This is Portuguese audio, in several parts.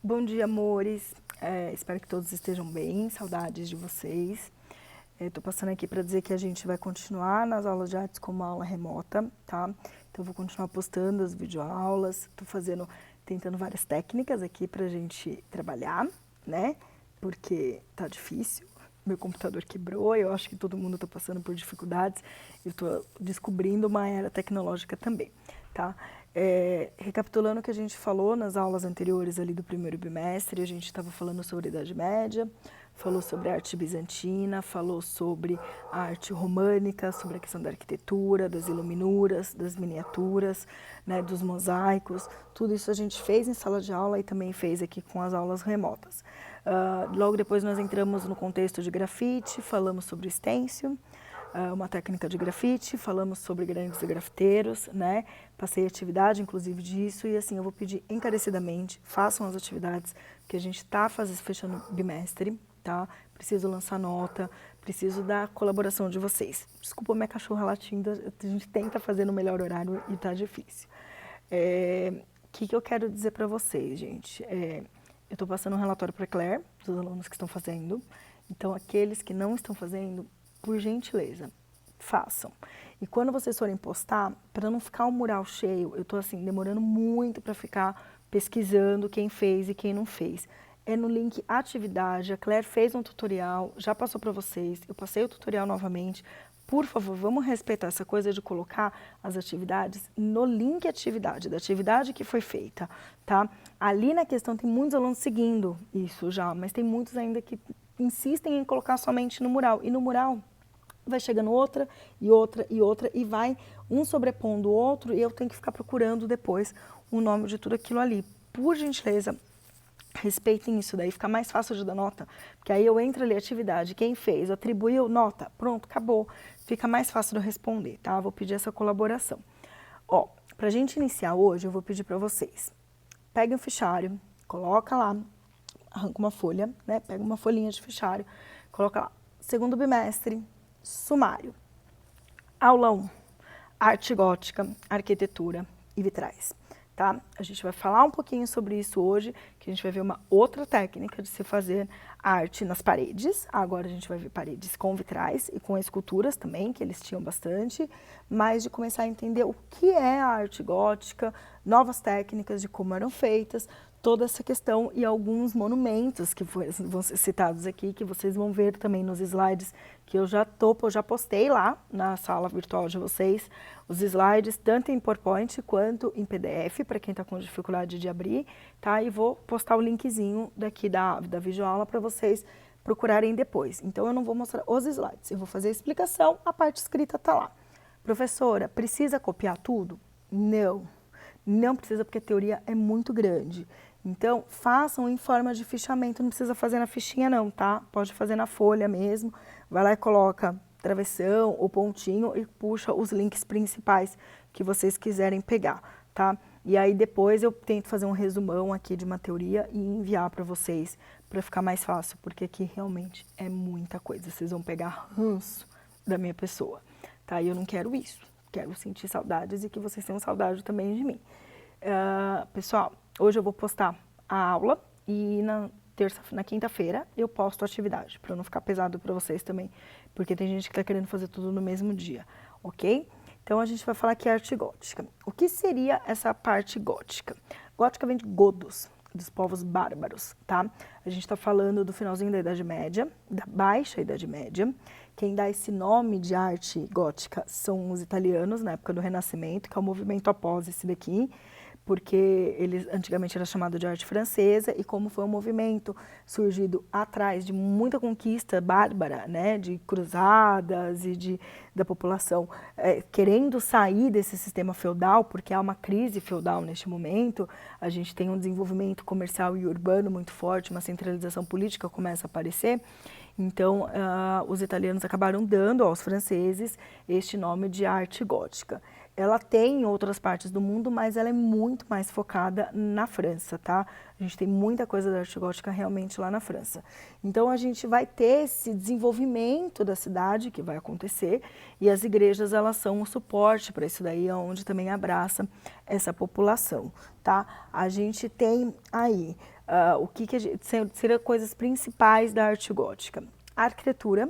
Bom dia, amores. Espero que todos estejam bem, saudades de vocês. Estou passando aqui para dizer que a gente vai continuar nas aulas de artes como aula remota, tá? Então, eu vou continuar postando as videoaulas, estou tentando várias técnicas aqui para a gente trabalhar, né? Porque tá difícil, meu computador quebrou, eu acho que todo mundo está passando por dificuldades, eu estou descobrindo uma era tecnológica também, tá? Recapitulando o que a gente falou nas aulas anteriores ali do primeiro bimestre, a gente estava falando sobre a Idade Média, falou sobre a arte bizantina, falou sobre a arte românica, sobre a questão da arquitetura, das iluminuras, das miniaturas, né, dos mosaicos. Tudo isso a gente fez em sala de aula e também fez aqui com as aulas remotas. Logo depois nós entramos no contexto de grafite, falamos sobre o stencil, uma técnica de grafite, falamos sobre grandes grafiteiros, né? Passei atividade, inclusive, disso, e assim, eu vou pedir encarecidamente, façam as atividades, que a gente está fechando bimestre, tá? Preciso lançar nota, preciso da colaboração de vocês. Desculpa minha cachorra latindo, a gente tenta fazer no melhor horário e tá difícil. O que eu quero dizer para vocês, gente? Eu estou passando um relatório para a Claire, dos alunos que estão fazendo, então aqueles que não estão fazendo, por gentileza, façam. E quando vocês forem postar, para não ficar um mural cheio, eu estou assim, demorando muito para ficar pesquisando quem fez e quem não fez. É no link atividade, a Claire fez um tutorial, já passou para vocês, eu passei o tutorial novamente. Por favor, vamos respeitar essa coisa de colocar as atividades no link atividade, da atividade que foi feita, tá? Ali na questão tem muitos alunos seguindo isso já, mas tem muitos ainda que insistem em colocar somente no mural. E no mural vai chegando outra e outra e outra e vai um sobrepondo o outro e eu tenho que ficar procurando depois o nome de tudo aquilo ali. Por gentileza, respeitem isso, daí fica mais fácil de dar nota, porque aí eu entro ali, atividade, quem fez, atribuiu, nota, pronto, acabou. Fica mais fácil de eu responder, tá? Vou pedir essa colaboração. Ó, pra gente iniciar hoje, eu vou pedir para vocês, peguem um fichário, coloca lá, arranca uma folha, né? Pega uma folhinha de fichário, coloca lá, segundo bimestre, sumário, aula 1, arte gótica, arquitetura e vitrais, tá? A gente vai falar um pouquinho sobre isso hoje, que a gente vai ver uma outra técnica de se fazer arte nas paredes. Agora a gente vai ver paredes com vitrais e com esculturas também, que eles tinham bastante, mas de começar a entender o que é a arte gótica, novas técnicas de como eram feitas, toda essa questão e alguns monumentos que vão ser citados aqui, que vocês vão ver também nos slides que eu já postei lá na sala virtual de vocês, os slides, tanto em PowerPoint quanto em PDF, para quem está com dificuldade de abrir, tá? E vou postar o linkzinho daqui da videoaula para vocês procurarem depois. Então, eu não vou mostrar os slides, eu vou fazer a explicação, a parte escrita está lá. Professora, precisa copiar tudo? Não, não precisa, porque a teoria é muito grande. Então, façam em forma de fichamento, não precisa fazer na fichinha não, tá? Pode fazer na folha mesmo, vai lá e coloca travessão ou pontinho e puxa os links principais que vocês quiserem pegar, tá? E aí depois eu tento fazer um resumão aqui de uma teoria e enviar para vocês, para ficar mais fácil, porque aqui realmente é muita coisa, vocês vão pegar ranço da minha pessoa, tá? E eu não quero isso, quero sentir saudades e que vocês tenham saudade também de mim. Pessoal, hoje eu vou postar a aula e na quinta-feira eu posto a atividade, para não ficar pesado para vocês também, porque tem gente que está querendo fazer tudo no mesmo dia, ok? Então a gente vai falar aqui arte gótica. O que seria essa parte gótica? Gótica vem de godos, dos povos bárbaros, tá? A gente está falando do finalzinho da Idade Média, da Baixa Idade Média. Quem dá esse nome de arte gótica são os italianos, na época do Renascimento, que é o movimento após esse daqui, porque eles antigamente era chamado de arte francesa e como foi um movimento surgido atrás de muita conquista bárbara, né, de cruzadas e da população querendo sair desse sistema feudal, porque há uma crise feudal neste momento, a gente tem um desenvolvimento comercial e urbano muito forte, uma centralização política começa a aparecer, então os italianos acabaram dando aos franceses este nome de arte gótica. Ela tem em outras partes do mundo, mas ela é muito mais focada na França, tá? A gente tem muita coisa da arte gótica realmente lá na França. Então, a gente vai ter esse desenvolvimento da cidade que vai acontecer e as igrejas, elas são o suporte para isso daí, onde também abraça essa população, tá? A gente tem aí o que seriam coisas principais da arte gótica? A arquitetura,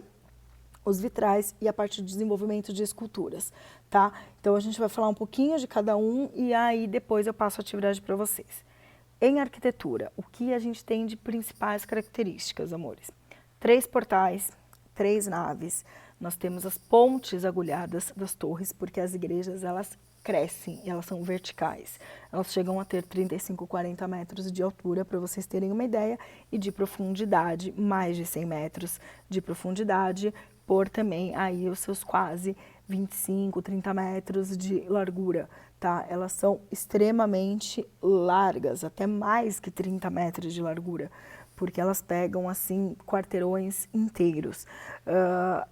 os vitrais e a parte de desenvolvimento de esculturas, tá? Então a gente vai falar um pouquinho de cada um e aí depois eu passo a atividade para vocês. Em arquitetura, o que a gente tem de principais características, amores? 3 portais, 3 naves, nós temos as pontes agulhadas das torres, porque as igrejas, elas crescem, elas são verticais. Elas chegam a ter 35, 40 metros de altura, para vocês terem uma ideia, e de profundidade, mais de 100 metros de profundidade, por também aí os seus quase 25, 30 metros de largura, tá? Elas são extremamente largas, até mais que 30 metros de largura, porque elas pegam, assim, quarteirões inteiros.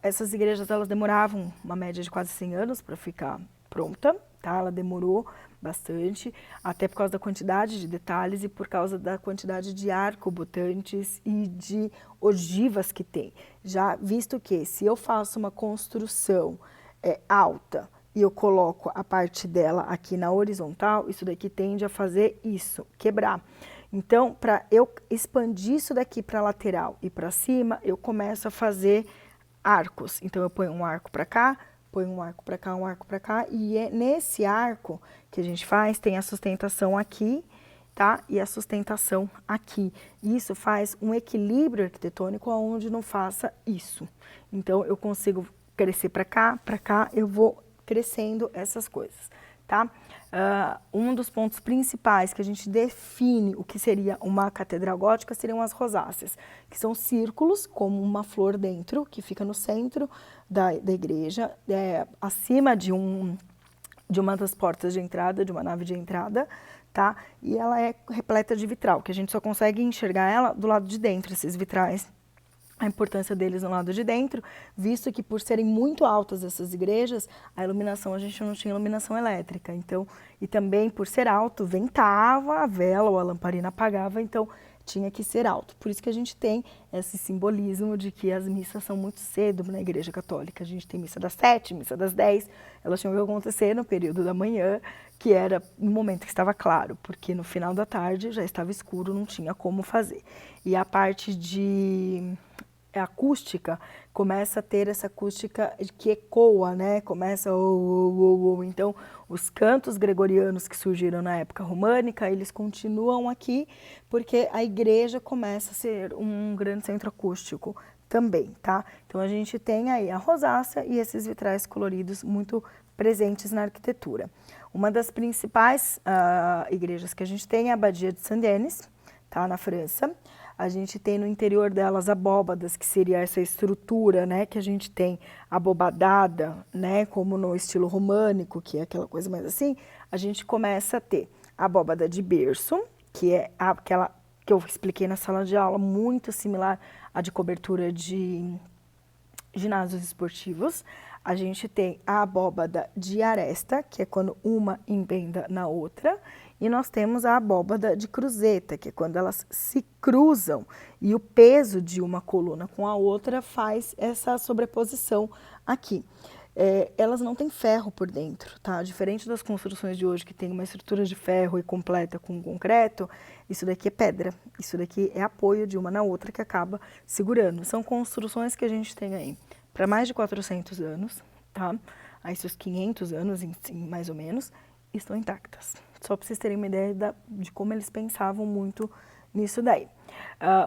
Essas igrejas, elas demoravam uma média de quase 100 anos para ficar pronta, tá? Ela demorou bastante, até por causa da quantidade de detalhes e por causa da quantidade de arcobotantes e de ogivas que tem. Já visto que se eu faço uma construção alta e eu coloco a parte dela aqui na horizontal, isso daqui tende a fazer isso, quebrar. Então, para eu expandir isso daqui para a lateral e para cima, eu começo a fazer arcos. Então, eu ponho um arco para cá, põe um arco para cá, um arco para cá, e é nesse arco que a gente faz, tem a sustentação aqui, tá? E a sustentação aqui. Isso faz um equilíbrio arquitetônico onde não faça isso. Então, eu consigo crescer para cá, eu vou crescendo essas coisas, tá? Um dos pontos principais que a gente define o que seria uma catedral gótica seriam as rosáceas, que são círculos, como uma flor dentro, que fica no centro da igreja, acima de uma das portas de entrada, de uma nave de entrada, tá? E ela é repleta de vitral, que a gente só consegue enxergar ela do lado de dentro, esses vitrais. A importância deles no lado de dentro, visto que por serem muito altas essas igrejas, a iluminação, a gente não tinha iluminação elétrica, então, e também por ser alto, ventava, a vela ou a lamparina apagava, então tinha que ser alto. Por isso que a gente tem esse simbolismo de que as missas são muito cedo na igreja católica. A gente tem missa das 7, missa das 10, elas tinham que acontecer no período da manhã, que era no momento que estava claro, porque no final da tarde já estava escuro, não tinha como fazer. E a parte de acústica começa a ter essa acústica que ecoa, né? Começa então os cantos gregorianos que surgiram na época românica, eles continuam aqui porque a igreja começa a ser um grande centro acústico também, tá? Então a gente tem aí a rosácea e esses vitrais coloridos muito presentes na arquitetura. Uma das principais igrejas que a gente tem é a Abadia de Saint-Denis, tá? Na França. A gente tem no interior delas abóbadas, que seria essa estrutura, né, que a gente tem abobadada, né, como no estilo românico, que é aquela coisa mais assim, a gente começa a ter a abóbada de berço, que é aquela que eu expliquei na sala de aula, muito similar à de cobertura de ginásios esportivos. A gente tem a abóbada de aresta, que é quando uma emenda na outra, e nós temos a abóbada de cruzeta, que é quando elas se cruzam e o peso de uma coluna com a outra faz essa sobreposição aqui. Elas não têm ferro por dentro, tá? Diferente das construções de hoje, que tem uma estrutura de ferro e completa com concreto, isso daqui é pedra, isso daqui é apoio de uma na outra que acaba segurando. São construções que a gente tem aí para mais de 400 anos, tá? Aí seus 500 anos, mais ou menos, estão intactas. Só para vocês terem uma ideia de como eles pensavam muito nisso daí.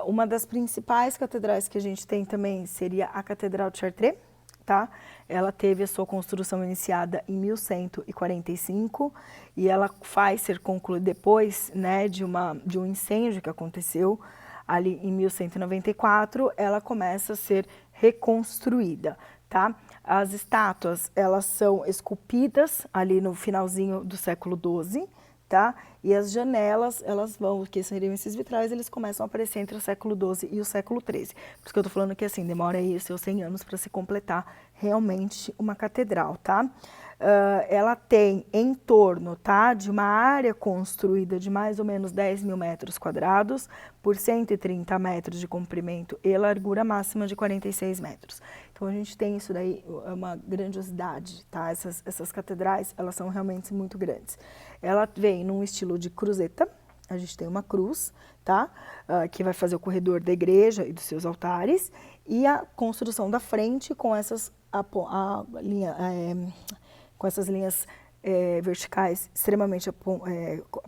Uma das principais catedrais que a gente tem também seria a Catedral de Chartres, tá? Ela teve a sua construção iniciada em 1145 e ela vai ser concluída depois, né, de um incêndio que aconteceu ali em 1194, ela começa a ser reconstruída, tá? As estátuas, elas são esculpidas ali no finalzinho do século XII, tá? E as janelas, elas vão, que seriam esses vitrais, eles começam a aparecer entre o século XII e o século XIII. Por isso que eu tô falando que, assim, demora aí seus 100 anos para se completar realmente uma catedral, tá? Ela tem em torno, tá, de uma área construída de mais ou menos 10 mil metros quadrados por 130 metros de comprimento e largura máxima de 46 metros. Então, a gente tem isso daí, uma grandiosidade, tá? Essas catedrais, elas são realmente muito grandes. Ela vem num estilo de cruzeta, a gente tem uma cruz, tá? Que vai fazer o corredor da igreja e dos seus altares, e a construção da frente com essas com essas linhas verticais extremamente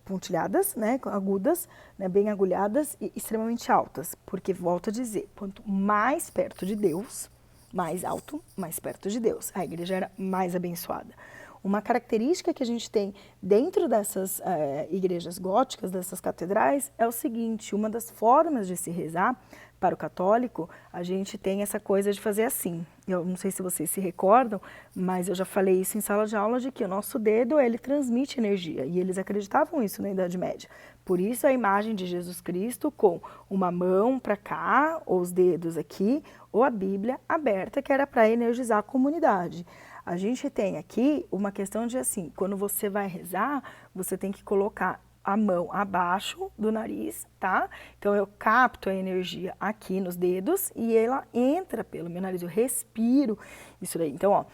pontilhadas, né, agudas, né, bem agulhadas e extremamente altas, porque, volto a dizer, quanto mais perto de Deus, mais alto, mais perto de Deus, a igreja era mais abençoada. Uma característica que a gente tem dentro dessas igrejas góticas, dessas catedrais, é o seguinte: uma das formas de se rezar para o católico, a gente tem essa coisa de fazer assim. Eu não sei se vocês se recordam, mas eu já falei isso em sala de aula, de que o nosso dedo, ele transmite energia, e eles acreditavam isso na Idade Média. Por isso a imagem de Jesus Cristo com uma mão para cá, ou os dedos aqui, ou a Bíblia aberta, que era para energizar a comunidade. A gente tem aqui uma questão de assim, quando você vai rezar, você tem que colocar a mão abaixo do nariz, tá? Então eu capto a energia aqui nos dedos e ela entra pelo meu nariz, eu respiro isso daí. Então, ó,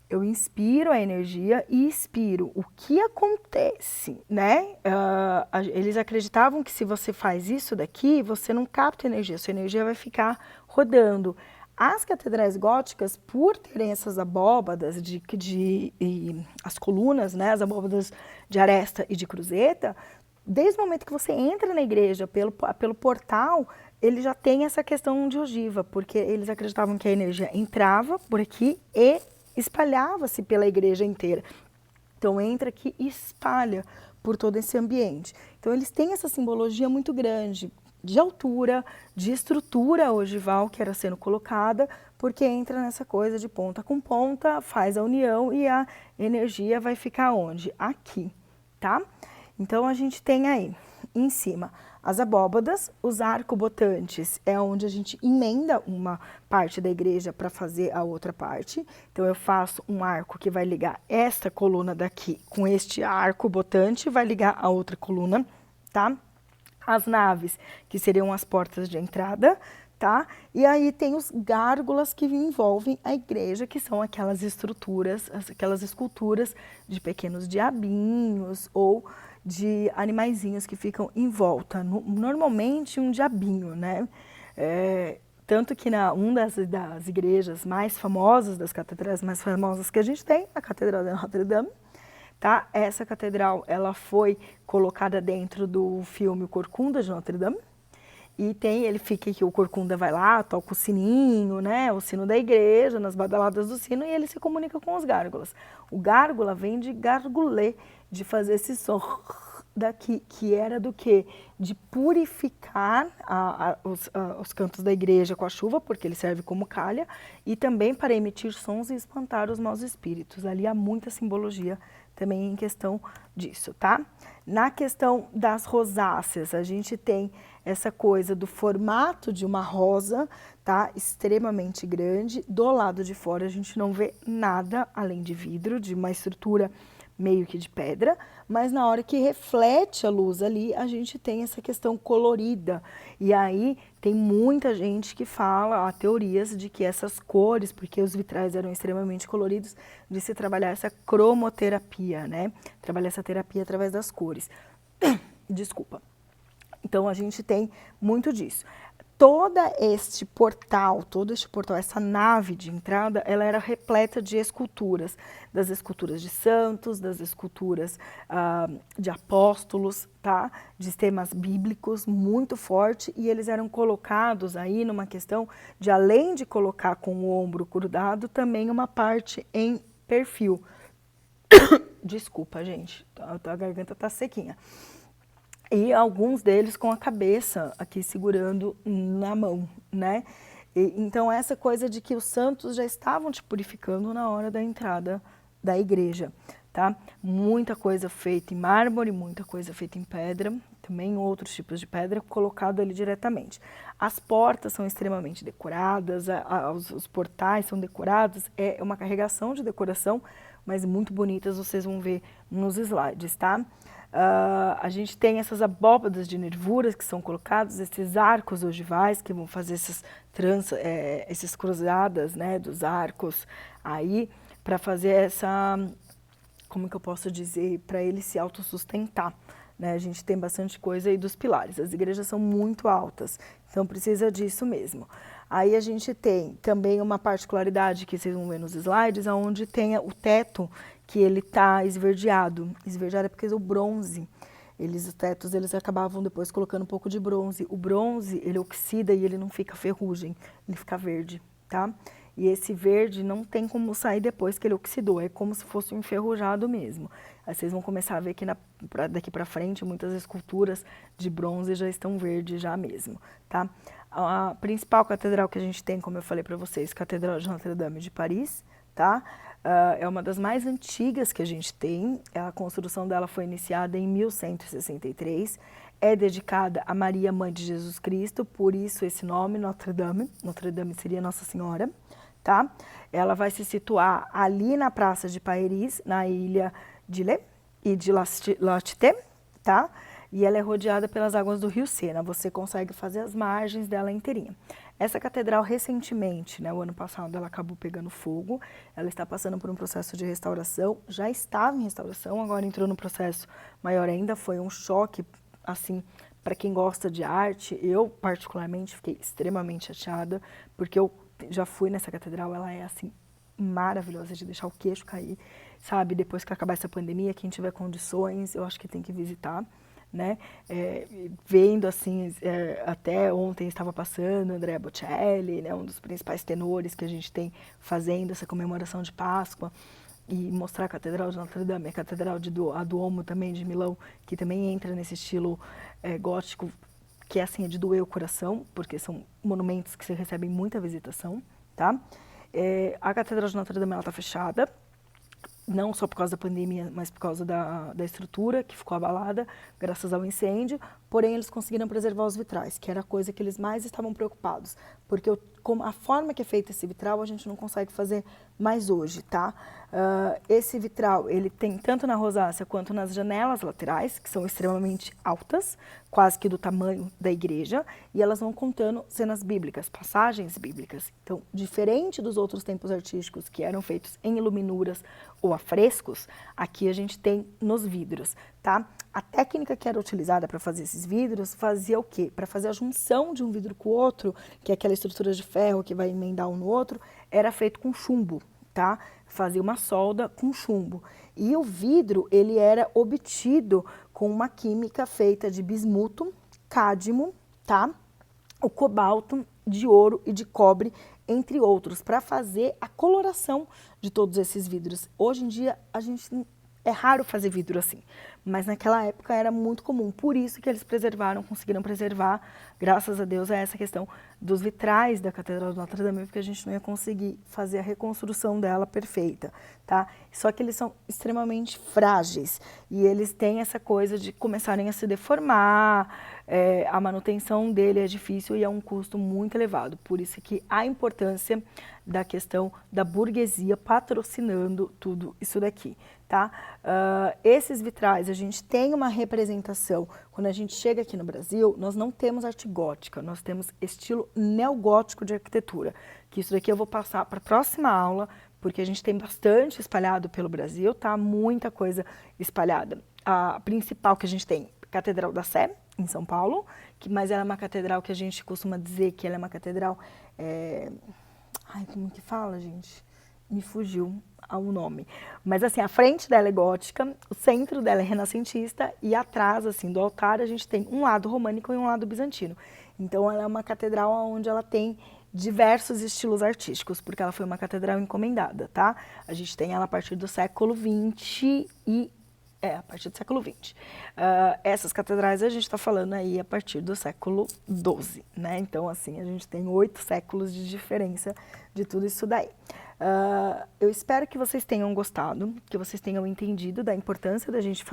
eu inspiro a energia e expiro. O que acontece, né? Eles acreditavam que se você faz isso daqui, você não capta energia, sua energia vai ficar rodando. As catedrais góticas, por terem essas abóbadas as colunas, né, as abóbadas de aresta e de cruzeta, desde o momento que você entra na igreja pelo portal, ele já tem essa questão de ogiva, porque eles acreditavam que a energia entrava por aqui e espalhava-se pela igreja inteira. Então entra aqui e espalha por todo esse ambiente. Então eles têm essa simbologia muito grande, de altura, de estrutura ogival que era sendo colocada, porque entra nessa coisa de ponta com ponta, faz a união e a energia vai ficar onde? Aqui, tá? Então a gente tem aí, em cima, as abóbadas, os arcobotantes, é onde a gente emenda uma parte da igreja para fazer a outra parte. Então eu faço um arco que vai ligar esta coluna daqui com este arco botante, vai ligar a outra coluna, tá? As naves, que seriam as portas de entrada, tá? E aí tem os gárgulas que envolvem a igreja, que são aquelas estruturas, aquelas esculturas de pequenos diabinhos ou de animaizinhos que ficam em volta. Normalmente um diabinho, né? Tanto que uma das igrejas mais famosas, das catedrais mais famosas que a gente tem, a Catedral de Notre-Dame, tá? Essa catedral, ela foi colocada dentro do filme Corcunda de Notre-Dame, e ele fica que o Corcunda vai lá, toca o sininho, né? O sino da igreja, nas badaladas do sino, e ele se comunica com os gárgulas. O gárgula vem de gargulé, de fazer esse som daqui, que era do quê? De purificar os cantos da igreja com a chuva, porque ele serve como calha, e também para emitir sons e espantar os maus espíritos. Ali há muita simbologia também em questão disso, tá? Na questão das rosáceas, a gente tem essa coisa do formato de uma rosa, tá? Extremamente grande. Do lado de fora a gente não vê nada além de vidro, de uma estrutura meio que de pedra, mas na hora que reflete a luz ali, a gente tem essa questão colorida. E aí tem muita gente que fala, há teorias de que essas cores, porque os vitrais eram extremamente coloridos, de se trabalhar essa cromoterapia, né? Trabalhar essa terapia através das cores. Desculpa. Então a gente tem muito disso. Todo este portal, essa nave de entrada, ela era repleta de esculturas, das esculturas de santos, das esculturas de apóstolos, tá? De temas bíblicos muito forte, e eles eram colocados aí numa questão de, além de colocar com o ombro cruzado, também uma parte em perfil. Desculpa, gente, a garganta tá sequinha. E alguns deles com a cabeça aqui segurando na mão, né? Então essa coisa de que os santos já estavam te purificando na hora da entrada da igreja, tá? Muita coisa feita em mármore, muita coisa feita em pedra, também outros tipos de pedra, colocado ali diretamente. As portas são extremamente decoradas, os portais são decorados, é uma carregação de decoração, mas muito bonitas, vocês vão ver nos slides, tá? A gente tem essas abóbadas de nervuras que são colocados, esses arcos ogivais que vão fazer essas cruzadas, né, dos arcos aí, para fazer essa, como que eu posso dizer, para ele se autossustentar, né? A gente tem bastante coisa aí dos pilares. As igrejas são muito altas, então precisa disso mesmo. Aí a gente tem também uma particularidade que vocês vão ver nos slides, onde tem o teto que ele está esverdeado. Esverdeado é porque o bronze, os tetos eles acabavam depois colocando um pouco de bronze. O bronze ele oxida e ele não fica ferrugem, ele fica verde, tá? E esse verde não tem como sair depois que ele oxidou, é como se fosse um enferrujado mesmo. Aí vocês vão começar a ver que daqui para frente muitas esculturas de bronze já estão verdes já mesmo, tá? A principal catedral que a gente tem, como eu falei para vocês, Catedral de Notre-Dame de Paris, tá? É uma das mais antigas que a gente tem, a construção dela foi iniciada em 1163, é dedicada a Maria, Mãe de Jesus Cristo, por isso esse nome, Notre-Dame, Notre-Dame seria Nossa Senhora, tá? Ela vai se situar ali na Praça de Paris, na ilha de Le e de Lachete, tá? E ela é rodeada pelas águas do rio Sena, você consegue fazer as margens dela inteirinha. Essa catedral recentemente, né, o ano passado, ela acabou pegando fogo, ela está passando por um processo de restauração, já estava em restauração, agora entrou no processo maior ainda, foi um choque, assim, para quem gosta de arte. Eu particularmente fiquei extremamente chateada, porque eu já fui nessa catedral, ela é assim, maravilhosa, de deixar o queixo cair, sabe, depois que acabar essa pandemia, quem tiver condições, eu acho que tem que visitar. Né? Vendo assim, até ontem estava passando Andrea Bocelli, né, um dos principais tenores que a gente tem fazendo essa comemoração de Páscoa, e mostrar a Catedral de Notre-Dame, a Catedral a Duomo também de Milão, que também entra nesse estilo gótico, que é assim, é de doer o coração, porque são monumentos que recebem muita visitação, tá? A Catedral de Notre-Dame está fechada, não só por causa da pandemia, mas por causa da estrutura que ficou abalada, graças ao incêndio, porém eles conseguiram preservar os vitrais, que era a coisa que eles mais estavam preocupados, porque como a forma que é feito esse vitral, a gente não consegue fazer mais hoje, tá? Esse vitral, ele tem tanto na rosácea quanto nas janelas laterais, que são extremamente altas, quase que do tamanho da igreja, e elas vão contando cenas bíblicas, passagens bíblicas. Então, diferente dos outros templos artísticos que eram feitos em iluminuras ou afrescos, aqui a gente tem nos vidros, tá? A técnica que era utilizada para fazer esses vidros fazia o quê? Para fazer a junção de um vidro com o outro, que é aquela estrutura de ferro que vai emendar um no outro, era feito com chumbo, tá? Fazia uma solda com chumbo. E o vidro, ele era obtido com uma química feita de bismuto, cádmio, tá? O cobalto, de ouro e de cobre, entre outros, para fazer a coloração de todos esses vidros. Hoje em dia, é raro fazer vidro assim, mas naquela época era muito comum, por isso que eles conseguiram preservar, graças a Deus, a essa questão dos vitrais da Catedral de Notre-Dame, porque a gente não ia conseguir fazer a reconstrução dela perfeita, tá? Só que eles são extremamente frágeis e eles têm essa coisa de começarem a se deformar, a manutenção dele é difícil e é um custo muito elevado, por isso que a importância da questão da burguesia patrocinando tudo isso daqui, tá? Esses vitrais, a gente tem uma representação, quando a gente chega aqui no Brasil, nós não temos arte gótica, nós temos estilo neogótico de arquitetura, que isso daqui eu vou passar para a próxima aula, porque a gente tem bastante espalhado pelo Brasil, tá? Muita coisa espalhada. A principal que a gente tem, Catedral da Sé, em São Paulo, mas ela é uma catedral que a gente costuma dizer que ela é uma catedral... Ai, como que fala, gente? Me fugiu o nome. Mas assim, a frente dela é gótica, o centro dela é renascentista e atrás, assim, do altar a gente tem um lado românico e um lado bizantino. Então ela é uma catedral onde ela tem diversos estilos artísticos, porque ela foi uma catedral encomendada, tá? A gente tem ela a partir do século XX a partir do século XX. Essas catedrais a gente está falando aí a partir do século XII, né? Então, assim, a gente tem 8 séculos de diferença de tudo isso daí. Eu espero que vocês tenham gostado, que vocês tenham entendido da importância da gente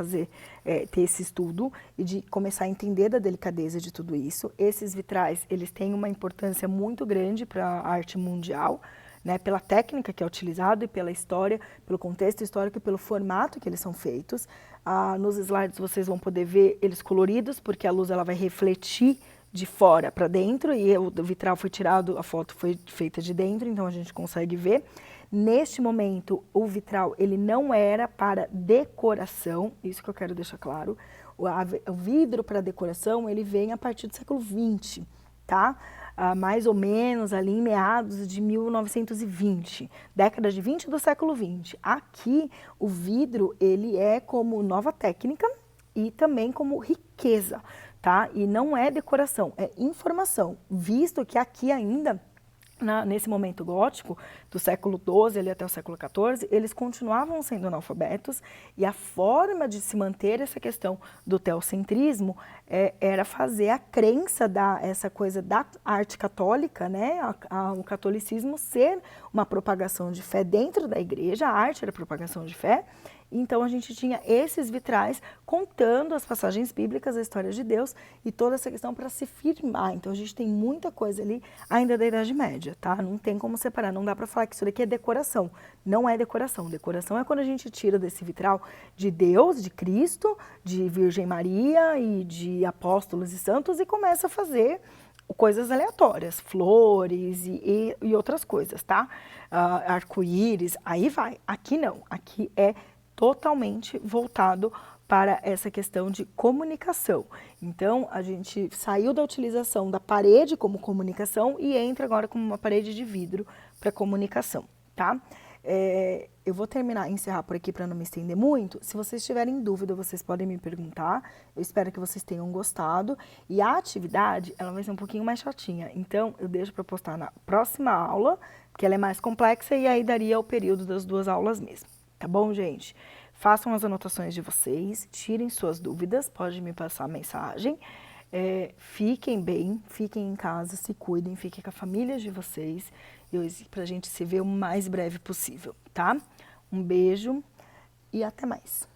ter esse estudo e de começar a entender da delicadeza de tudo isso. Esses vitrais, eles têm uma importância muito grande para a arte mundial, né, pela técnica que é utilizada e pela história, pelo contexto histórico e pelo formato que eles são feitos. Nos slides vocês vão poder ver eles coloridos, porque a luz ela vai refletir de fora para dentro e o vitral foi tirado, a foto foi feita de dentro, então a gente consegue ver. Neste momento, o vitral ele não era para decoração, isso que eu quero deixar claro. O vidro para decoração, ele vem a partir do século XX, tá? Mais ou menos ali em meados de 1920, década de 20 do século 20. Aqui, o vidro, ele é como nova técnica e também como riqueza, tá? E não é decoração, é informação, visto que aqui ainda, nesse momento gótico, do século XII ali até o século XIV, eles continuavam sendo analfabetos e a forma de se manter essa questão do teocentrismo era fazer a crença, essa coisa da arte católica, né, o catolicismo ser uma propagação de fé dentro da igreja, a arte era propagação de fé. Então a gente tinha esses vitrais contando as passagens bíblicas, a história de Deus e toda essa questão para se firmar. Então a gente tem muita coisa ali ainda da Idade Média, tá? Não tem como separar, não dá para falar que isso daqui é decoração. Não é decoração. Decoração é quando a gente tira desse vitral de Deus, de Cristo, de Virgem Maria e de apóstolos e santos e começa a fazer coisas aleatórias, flores e outras coisas, tá? Arco-íris, aí vai. Aqui não, aqui é totalmente voltado para essa questão de comunicação. Então, a gente saiu da utilização da parede como comunicação e entra agora como uma parede de vidro para comunicação, tá? Eu vou encerrar por aqui para não me estender muito. Se vocês tiverem dúvida, vocês podem me perguntar. Eu espero que vocês tenham gostado. E a atividade, ela vai ser um pouquinho mais chatinha. Então, eu deixo para postar na próxima aula, porque ela é mais complexa e aí daria o período das 2 aulas mesmo. Tá bom, gente? Façam as anotações de vocês, tirem suas dúvidas, pode me passar mensagem. Fiquem bem, fiquem em casa, se cuidem, fiquem com a família de vocês, pra gente se ver o mais breve possível, tá? Um beijo e até mais.